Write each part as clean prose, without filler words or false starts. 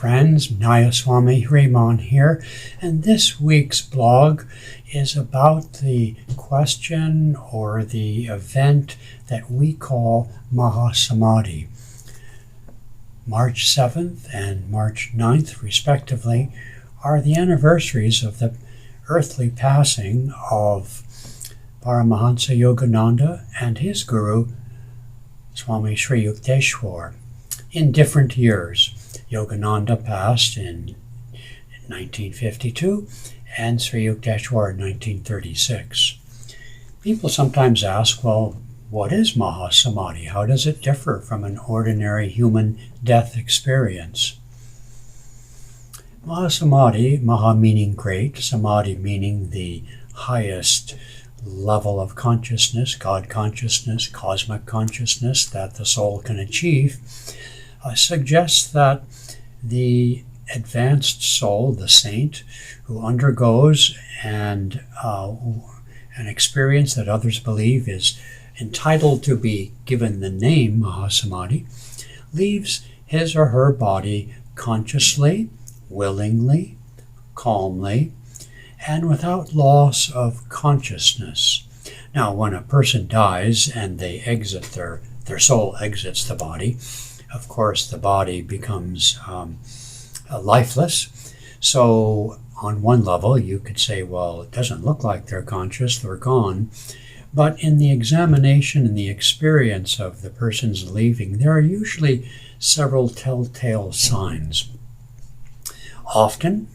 friends. Mahasamadhi Raymond here, and this week's blog is about the question or the event that we call Mahasamadhi. March 7th and March 9th, respectively, are the anniversaries of the earthly passing of Paramahansa Yogananda and his guru, Swami Sri Yukteswar, in different years. Yogananda passed in 1952 and Sri Yukteswar in 1936. People sometimes ask, well, what is Mahasamadhi? How does it differ from an ordinary human death experience? Mahasamadhi, Maha meaning great, Samadhi meaning the highest level of consciousness, God consciousness, cosmic consciousness that the soul can achieve, suggests that the advanced soul, the saint, who undergoes an experience that others believe is entitled to be given the name Mahasamadhi, leaves his or her body consciously, willingly, calmly, and without loss of consciousness. Now, when a person dies and they exit, their soul exits the body, of course the body becomes lifeless. So on one level you could say, well, it doesn't look like they're conscious, they're gone. But in the examination and the experience of the person's leaving, there are usually several telltale signs. Often,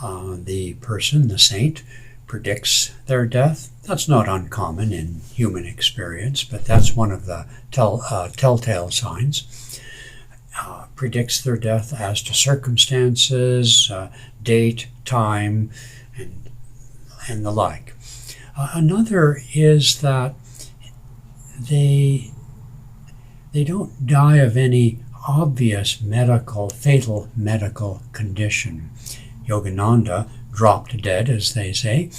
the person, the saint, predicts their death. That's not uncommon in human experience, but that's one of the telltale signs. Predicts their death as to circumstances, date, time, and the like. Another is that they don't die of any obvious fatal medical condition. Yogananda dropped dead, as they say,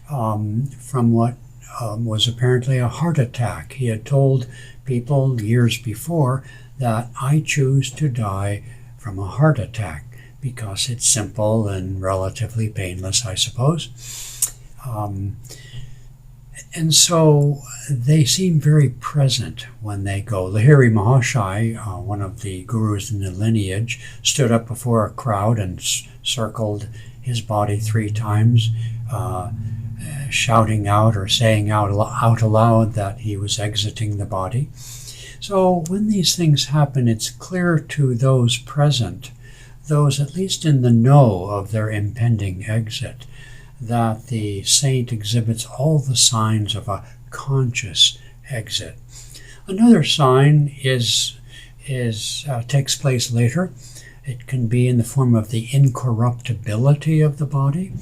from what was apparently a heart attack. He had told people years before that I choose to die from a heart attack because it's simple and relatively painless, I suppose. And so they seem very present when they go. Lahiri Mahashai, one of the gurus in the lineage, stood up before a crowd and circled his body 3 times, shouting out or saying out aloud that he was exiting the body. So when these things happen, it's clear to those present, those at least in the know of their impending exit, that the saint exhibits all the signs of a conscious exit. Another sign takes place later. It can be in the form of the incorruptibility of the body.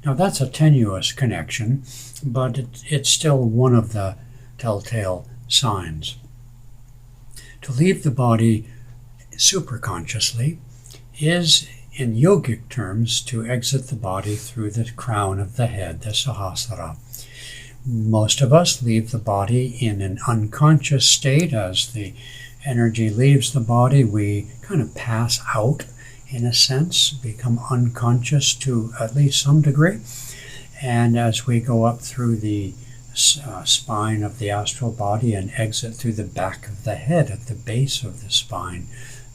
Now that's a tenuous connection, but it's still one of the telltale signs. To leave the body superconsciously is, in yogic terms, to exit the body through the crown of the head, the Sahasrara. Most of us leave the body in an unconscious state. As the energy leaves the body, we kind of pass out, in a sense, become unconscious to at least some degree. And as we go up through the spine of the astral body and exit through the back of the head at the base of the spine,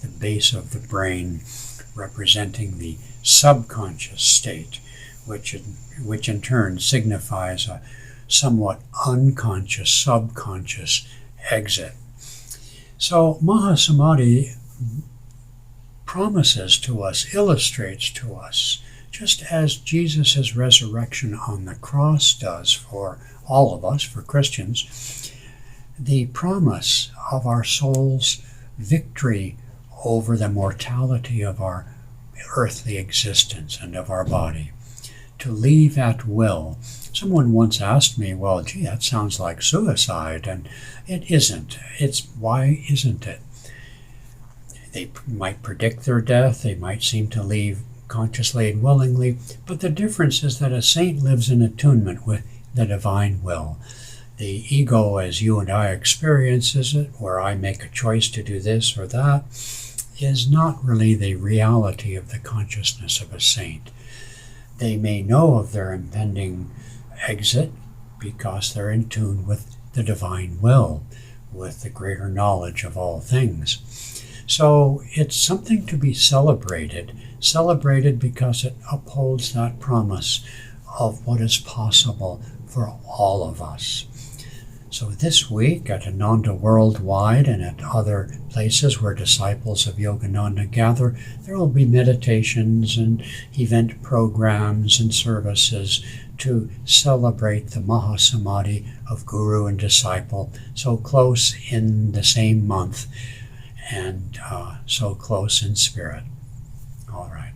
the base of the brain, representing the subconscious state, which in turn signifies a somewhat unconscious, subconscious exit. So Mahasamadhi promises to us, illustrates to us, just as Jesus' resurrection on the cross does for all of us, for Christians, the promise of our soul's victory over the mortality of our earthly existence and of our body, to leave at will. Someone once asked me, well, gee, that sounds like suicide, and it isn't. Why isn't it? They might predict their death, they might seem to leave consciously and willingly, but the difference is that a saint lives in attunement with the divine will. The ego, as you and I experiences it, where I make a choice to do this or that, is not really the reality of the consciousness of a saint. They may know of their impending exit because they're in tune with the divine will, with the greater knowledge of all things. So it's something to be celebrated because it upholds that promise of what is possible for all of us. So this week at Ananda Worldwide and at other places where disciples of Yogananda gather, there will be meditations and event programs and services to celebrate the Mahasamadhi of Guru and disciple, so close in the same month and so close in spirit. All right.